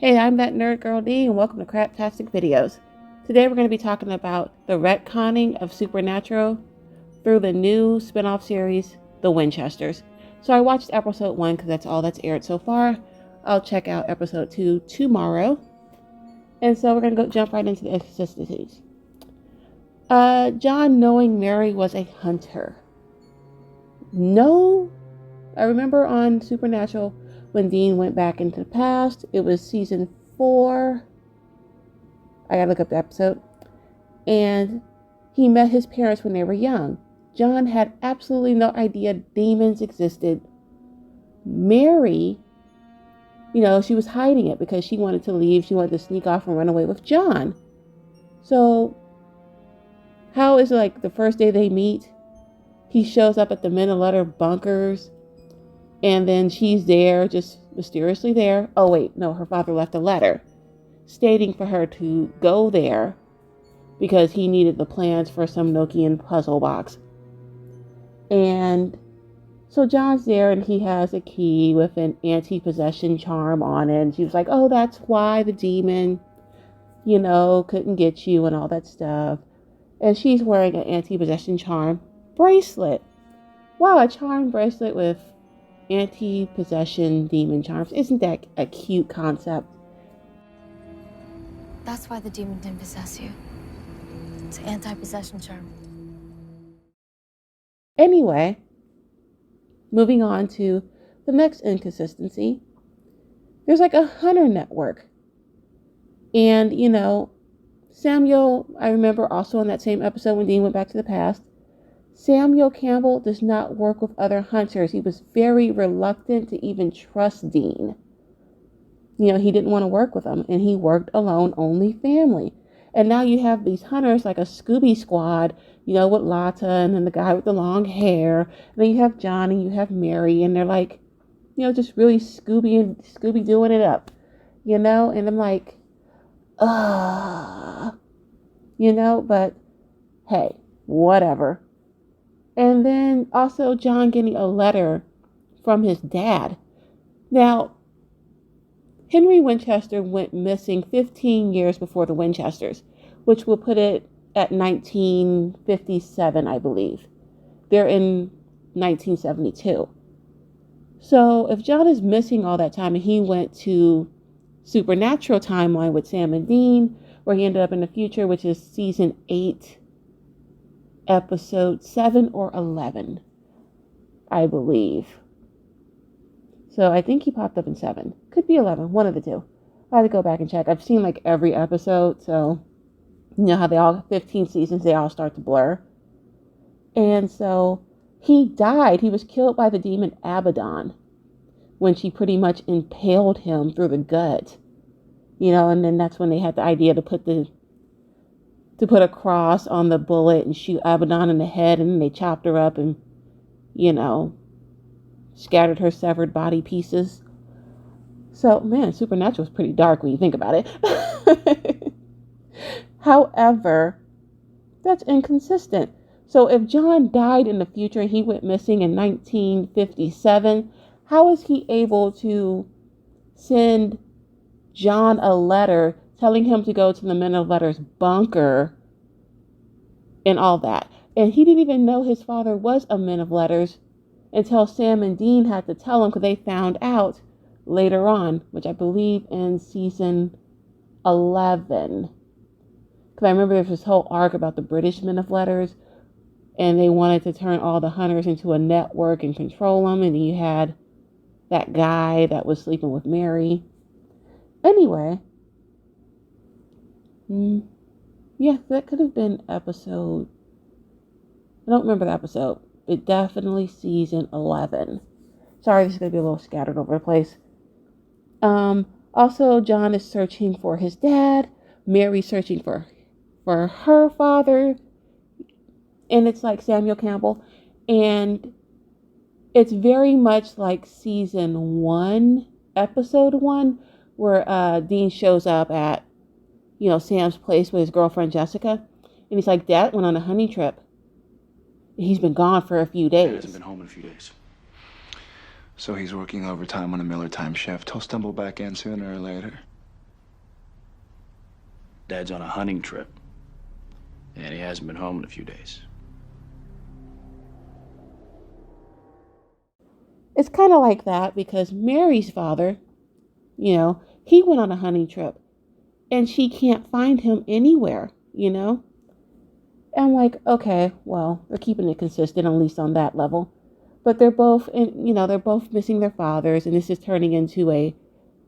Hey, I'm that nerd girl D, and welcome to Craptastic Videos. Today we're going to be talking about the retconning of Supernatural through the new spin-off series, The Winchesters. So I watched episode 1 because that's all that's aired so far. I'll check out episode 2 tomorrow. And so we're going to jump right into the inconsistencies. John knowing Mary was a hunter. No, I remember on Supernatural when Dean went back into the past, it was season 4. I gotta look up the episode. And he met his parents when they were young. John had absolutely no idea demons existed. Mary, she was hiding it because she wanted to leave. She wanted to sneak off and run away with John. So, how is it like the first day they meet? He shows up at the Men of Letter bunkers. And then she's there, just mysteriously there. Oh, wait, no, her father left a letter stating for her to go there because he needed the plans for some Nokian puzzle box. And so John's there and he has a key with an anti-possession charm on it. And she was like, oh, that's why the demon, couldn't get you and all that stuff. And she's wearing an anti-possession charm bracelet. Wow, a charm bracelet with anti-possession demon charms. Isn't that a cute concept? That's why the demon didn't possess you. It's an anti-possession charm. Anyway, moving on to the next inconsistency. There's like a hunter network. And, Samuel, I remember also in that same episode when Dean went back to the past, Samuel Campbell does not work with other hunters. He was very reluctant to even trust Dean. He didn't want to work with him, and he worked alone, only family. And now you have these hunters like a Scooby Squad, with Lata and then the guy with the long hair. And then you have Johnny, you have Mary, and they're like, just really Scooby doing it up, and I'm like, but hey, whatever. And then also John getting a letter from his dad. Now, Henry Winchester went missing 15 years before the Winchesters, which will put it at 1957, I believe. They're in 1972. So if John is missing all that time and he went to Supernatural timeline with Sam and Dean, where he ended up in the future, which is season 8, episode 7 or 11, I believe. So I think he popped up in 7. Could be 11, one of the two. I have to go back and check. I've seen like every episode, so how they all, 15 seasons, they all start to blur. And so he died. He was killed by the demon Abaddon when she pretty much impaled him through the gut. And then that's when they had the idea to put a cross on the bullet and shoot Abaddon in the head, and then they chopped her up and, scattered her severed body pieces. So, man, Supernatural is pretty dark when you think about it. However, that's inconsistent. So if John died in the future and he went missing in 1957, how is he able to send John a letter telling him to go to the Men of Letters bunker and all that? And he didn't even know his father was a Men of Letters until Sam and Dean had to tell him, because they found out later on, which I believe in season 11. Because I remember there was this whole arc about the British Men of Letters, and they wanted to turn all the hunters into a network and control them, and you had that guy that was sleeping with Mary. Anyway, yeah, that could have been episode, I don't remember the episode, but definitely season 11. Sorry, this is going to be a little scattered over the place. Also, John is searching for his dad, Mary searching for her father, and it's like Samuel Campbell, and it's very much like season 1, episode 1, where Dean shows up at, Sam's place with his girlfriend Jessica, and he's like, Dad went on a hunting trip. He's been gone for a few days. He hasn't been home in a few days. So he's working overtime on a Miller time shift. He'll stumble back in sooner or later. Dad's on a hunting trip, and he hasn't been home in a few days. It's kind of like that because Mary's father, he went on a hunting trip and she can't find him anywhere, And I'm like, okay, well, they're keeping it consistent, at least on that level. But they're both, they're both missing their fathers, and this is turning into a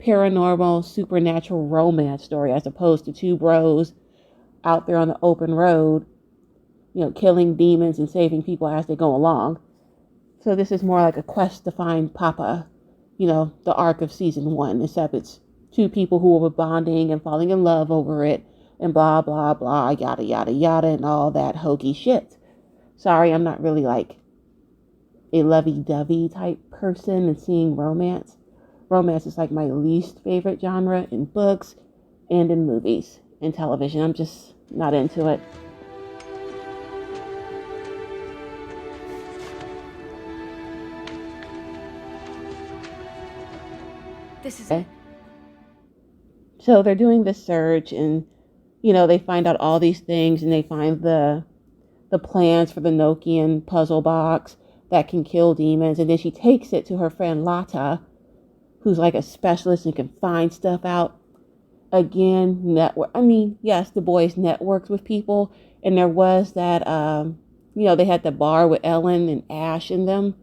paranormal, supernatural romance story as opposed to two bros out there on the open road, killing demons and saving people as they go along. So this is more like a quest to find Papa, the arc of season 1, except it's two people who were bonding and falling in love over it and blah, blah, blah, yada, yada, yada, and all that hokey shit. Sorry, I'm not really like a lovey-dovey type person and seeing romance. Romance is like my least favorite genre in books and in movies and television. I'm just not into it. This is it. So they're doing this search and, they find out all these things and they find the plans for the Nokian puzzle box that can kill demons. And then she takes it to her friend Lata, who's like a specialist and can find stuff out. Again, network. I mean, yes, the boys networked with people. And there was that, they had the bar with Ellen and Ash in them.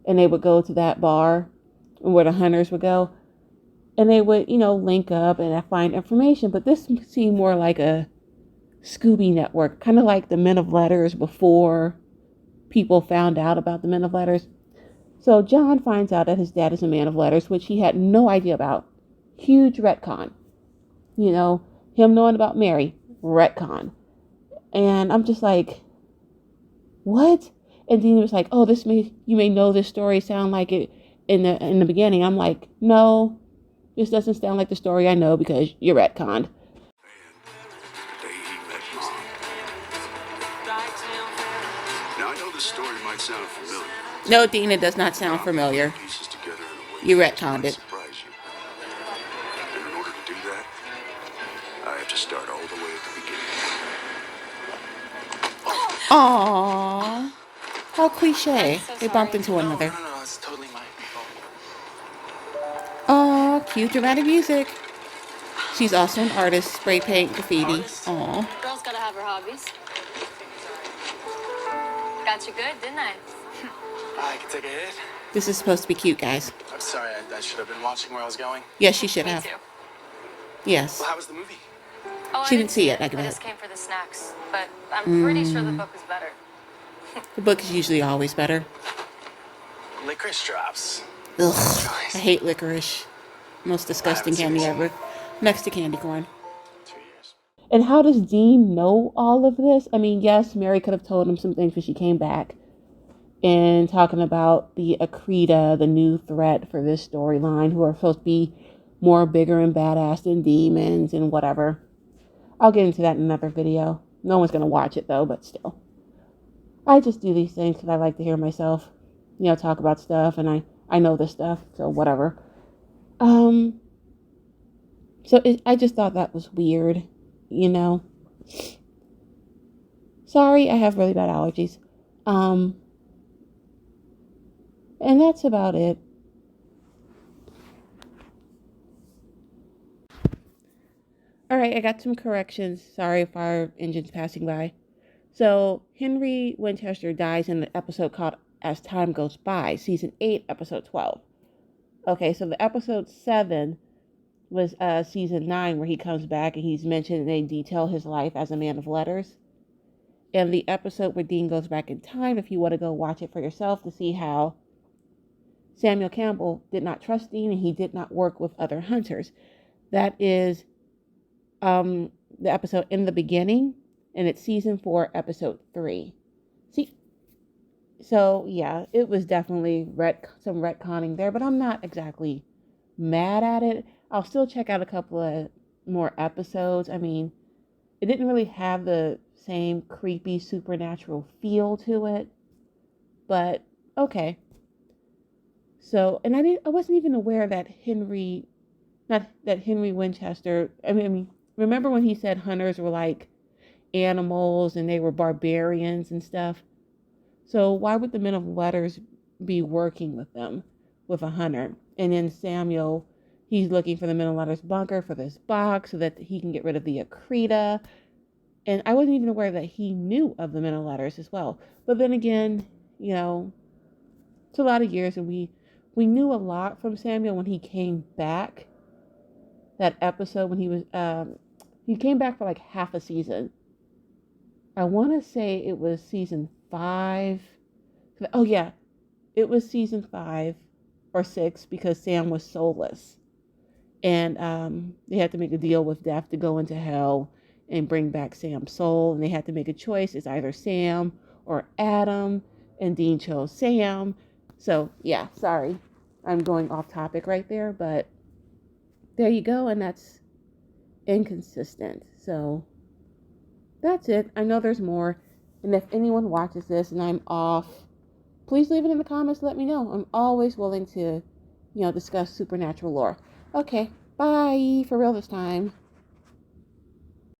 And they would go to that bar where the hunters would go. And they would, link up and find information. But this seemed more like a Scooby network, kind of like the Men of Letters before people found out about the Men of Letters. So John finds out that his dad is a man of letters, which he had no idea about. Huge retcon. Him knowing about Mary, retcon. And I'm just like, what? And then he was like, oh, you may know this story sound like it in the beginning. I'm like, no. This doesn't sound like the story I know because you're retconned. Now I know this story might sound familiar. No, Dean, it does not sound familiar. You retconned it. And in order to do that, I have to start all the way at the beginning. Aww. How cliche. They bumped into one another. No, it's totally mine. Aw, cute dramatic music. She's also an artist, spray paint, graffiti. Aw. Girl's gotta have her hobbies. Got you good, didn't I? I can take a hit. This is supposed to be cute, guys. I'm sorry, I should have been watching where I was going. Yes, she should Me have. too. Yes. Well, how was the movie? Oh, She I didn't see it, I like that. just came for the snacks, but I'm pretty sure the book was better. The book is usually always better. Licorice drops. Ugh. I hate licorice. Most disgusting candy ever. Next to candy corn. 2 years. And how does Dean know all of this? I mean, yes, Mary could have told him some things when she came back. And talking about the Akrita, the new threat for this storyline, who are supposed to be more bigger and badass than demons and whatever. I'll get into that in another video. No one's going to watch it though, but still. I just do these things because I like to hear myself, talk about stuff, and I know this stuff, so whatever. I just thought that was weird, Sorry, I have really bad allergies. And that's about it. Alright, I got some corrections. Sorry if our engine's passing by. So, Henry Winchester dies in an episode called As Time Goes By, Season 8, Episode 12. Okay, so the Episode 7 was Season 9, where he comes back and he's mentioned and they detail his life as a man of letters. And the episode where Dean goes back in time, if you want to go watch it for yourself to see how Samuel Campbell did not trust Dean and he did not work with other hunters. That is the episode In the Beginning, and it's Season 4, Episode 3. See, so yeah, it was definitely some retconning there, but I'm not exactly mad at it. I'll still check out a couple of more episodes. I mean, it didn't really have the same creepy supernatural feel to it, but okay. So, and I wasn't even aware that Henry Winchester, remember when he said hunters were like animals and they were barbarians and stuff? So why would the men of letters be working with them, with a hunter? And then Samuel, he's looking for the men of letters bunker for this box so that he can get rid of the Akrita. And I wasn't even aware that he knew of the men of letters as well. But then again, it's a lot of years, and we knew a lot from Samuel when he came back. That episode when he came back for like half a season. I want to say it was season 5. Oh yeah, it was season 5 or 6 because Sam was soulless, and they had to make a deal with death to go into hell and bring back Sam's soul, and they had to make a choice. It's either Sam or Adam, and Dean chose Sam. So yeah, sorry, I'm going off topic right there, but there you go, and that's inconsistent. So that's it. I know there's more, and if anyone watches this and I'm off, please leave it in the comments. Let me know. I'm always willing to, discuss supernatural lore. Okay, bye for real this time.